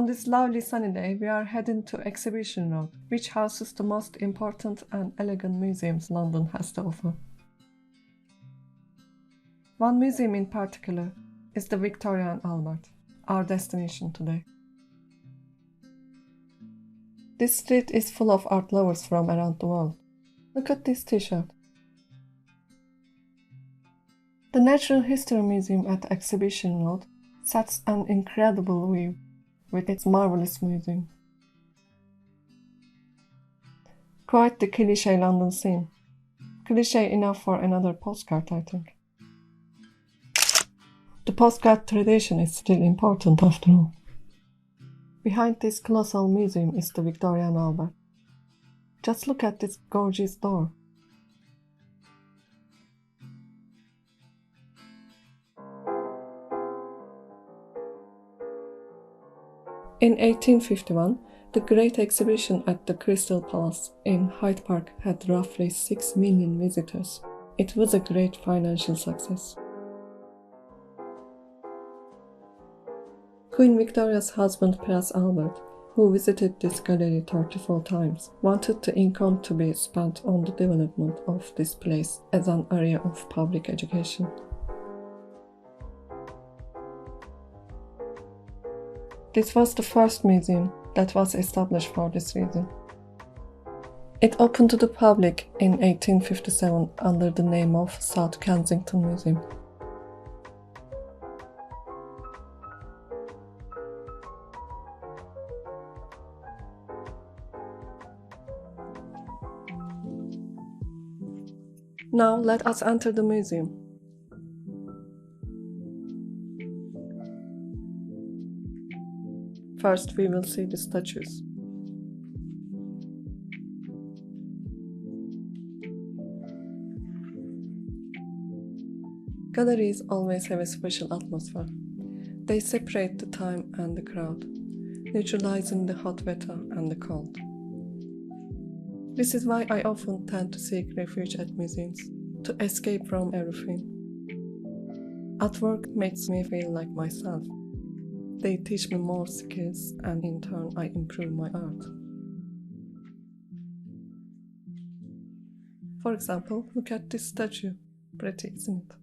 this lovely sunny day, we are heading to Exhibition Road, which houses the most important and elegant museums London has to offer. One museum in particular is the Victoria and Albert, our destination today. This street is full of art lovers from around the world. Look at this t-shirt. The Natural History Museum at Exhibition Road sets an incredible view with its marvelous museum. Quite the cliché London scene. Cliché enough for another postcard, I think. The postcard tradition is still important after all. Behind this colossal museum is the Victoria and Albert. Just look at this gorgeous door. In 1851, the Great Exhibition at the Crystal Palace in Hyde Park had roughly 6 million visitors. It was a great financial success. Queen Victoria's husband Prince Albert, who visited this gallery 34 times, wanted the income to be spent on the development of this place as an area of public education. This was the first museum that was established for this reason. It opened to the public in 1857 under the name of South Kensington Museum. Now let us enter the museum. First, we will see the statues. Galleries always have a special atmosphere. They separate the time and the crowd, neutralizing the hot weather and the cold. This is why I often tend to seek refuge at museums, to escape from everything. Artwork makes me feel like myself. They teach me more skills, and in turn I improve my art. For example, look at this statue. Pretty, isn't it?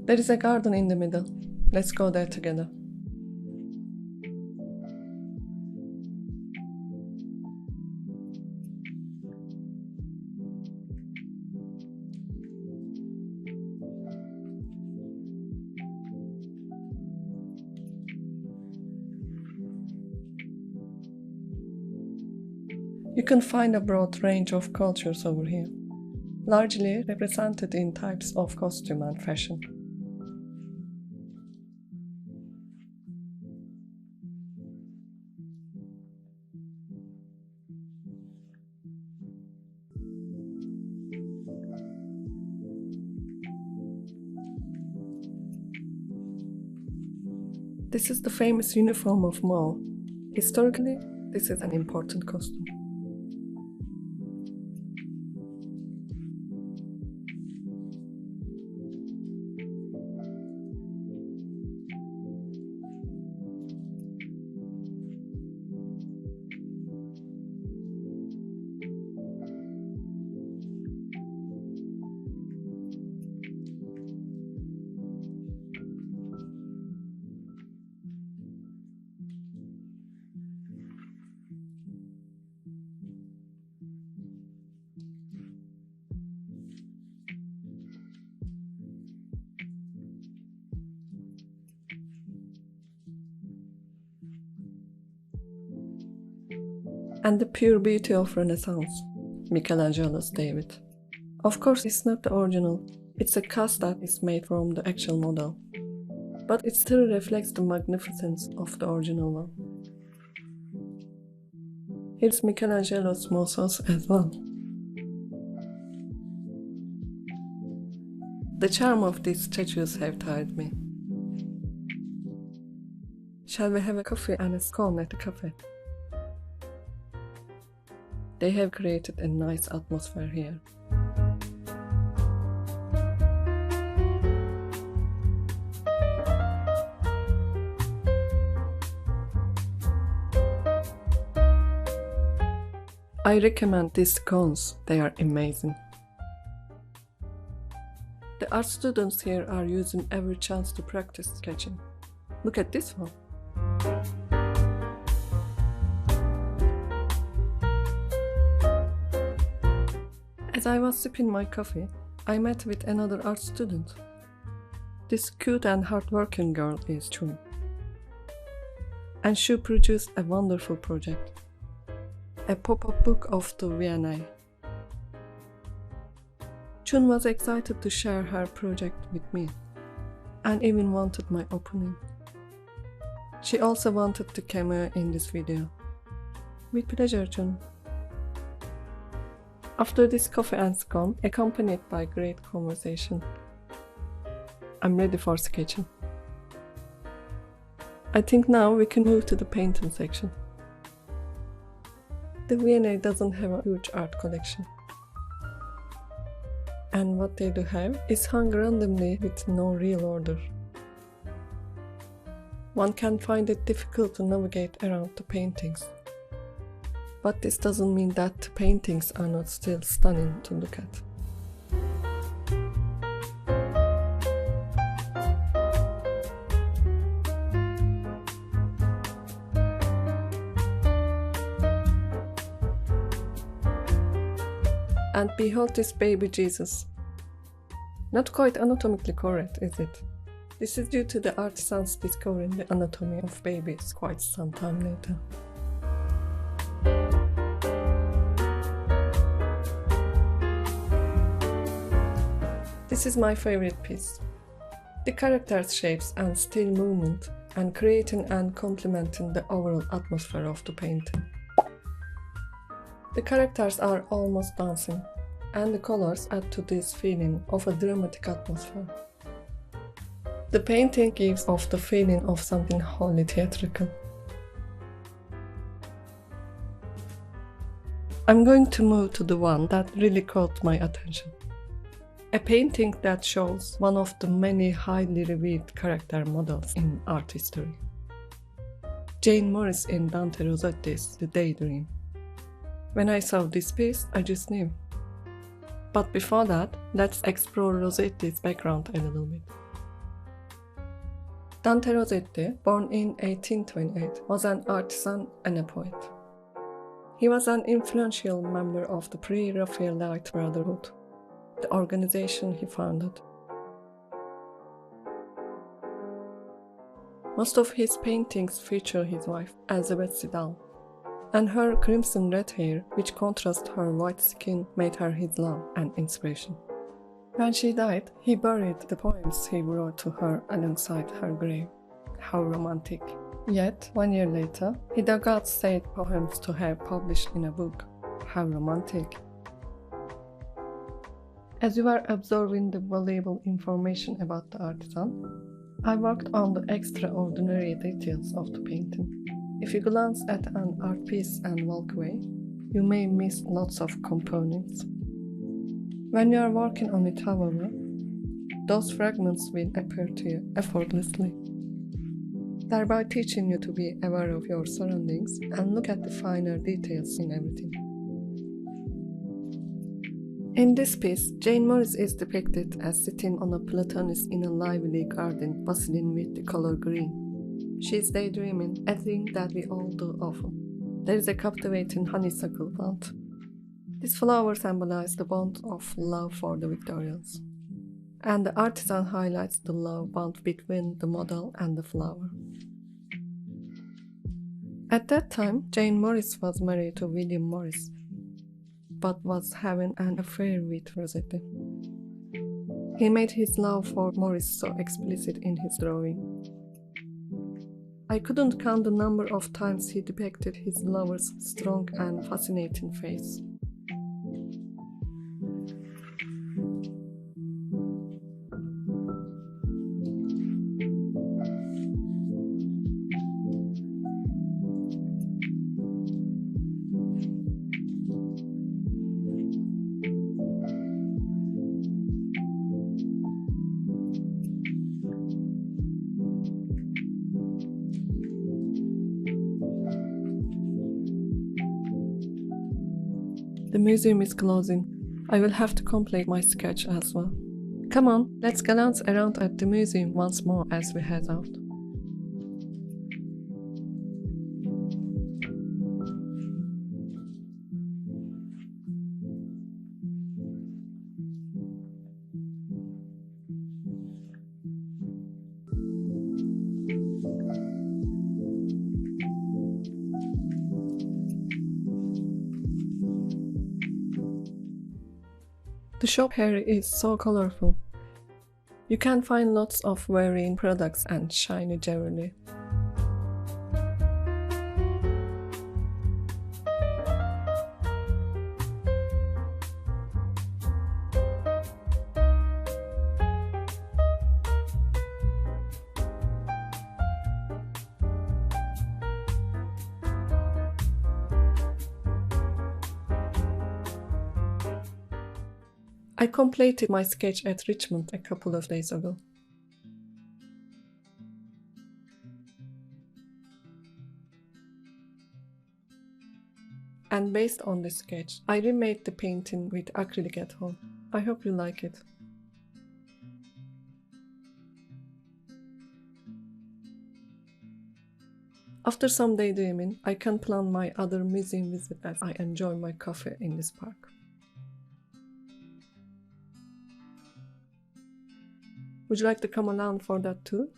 There is a garden in the middle. Let's go there together. You can find a broad range of cultures over here, largely represented in types of costume and fashion. This is the famous uniform of Mao. Historically, this is an important costume. And the pure beauty of Renaissance, Michelangelo's David. Of course, it's not the original, It's a cast that is made from the actual model, but it still reflects the magnificence of the original one. Here's Michelangelo's Moses as well. The charm of these statues have tired me. Shall we have a coffee and a scone at the cafe? They have created a nice atmosphere here. I recommend these scones, they are amazing. The art students here are using every chance to practice sketching. Look at this one. As I was sipping my coffee, I met with another art student. This cute and hardworking girl is Chun. And she produced a wonderful project. A pop-up book of the V&A. Chun was excited to share her project with me, and even wanted my opinion. She also wanted to cameo in this video. With pleasure, Chun. After this coffee and scone, accompanied by great conversation, I'm ready for sketching. I think now we can move to the painting section. The V&A doesn't have a huge art collection. And what they do have is hung randomly with no real order. One can find it difficult to navigate around the paintings. But this doesn't mean that the paintings are not still stunning to look at. And behold this baby Jesus. Not quite anatomically correct, is it? This is due to the artisans discovering the anatomy of babies quite some time later. This is my favorite piece. The characters' shapes and still movement, and creating and complementing the overall atmosphere of the painting. The characters are almost dancing, and the colors add to this feeling of a dramatic atmosphere. The painting gives off the feeling of something wholly theatrical. I'm going to move to the one that really caught my attention. A painting that shows one of the many highly revered character models in art history. Jane Morris in Dante Rossetti's The Daydream. When I saw this piece, I just knew. But before that, let's explore Rossetti's background a little bit. Dante Rossetti, born in 1828, was an artisan and a poet. He was an influential member of the Pre-Raphaelite Brotherhood, the organization he founded. Most of his paintings feature his wife, Elizabeth Siddal, and her crimson red hair, which contrasts her white skin, made her his love and inspiration. When she died, he buried the poems he wrote to her alongside her grave. How romantic. Yet, 1 year later, he dug out said poems to have published in a book. How romantic. As you are absorbing the valuable information about the artisan, I worked on the extraordinary details of the painting. If you glance at an art piece and walk away, you may miss lots of components. When you are working on it, however, those fragments will appear to you effortlessly, thereby teaching you to be aware of your surroundings and look at the finer details in everything. In this piece, Jane Morris is depicted as sitting on a platanus in a lively garden bustling with the color green. She is daydreaming, a thing that we all do often. There is a captivating honeysuckle plant. This flower symbolizes the bond of love for the Victorians, and the artisan highlights the love bond between the model and the flower. At that time, Jane Morris was married to William Morris, but was having an affair with Rossetti. He made his love for Morris so explicit in his drawing. I couldn't count the number of times he depicted his lover's strong and fascinating face. The museum is closing. I will have to complete my sketch as well. Come on, let's glance around at the museum once more as we head out. The shop here is so colorful. You can find lots of varying products and shiny jewelry. I completed my sketch at Richmond a couple of days ago. And based on this sketch, I remade the painting with acrylic at home. I hope you like it. After some daydreaming, I can plan my other museum visit as I enjoy my coffee in this park. Would you like to come along for that too?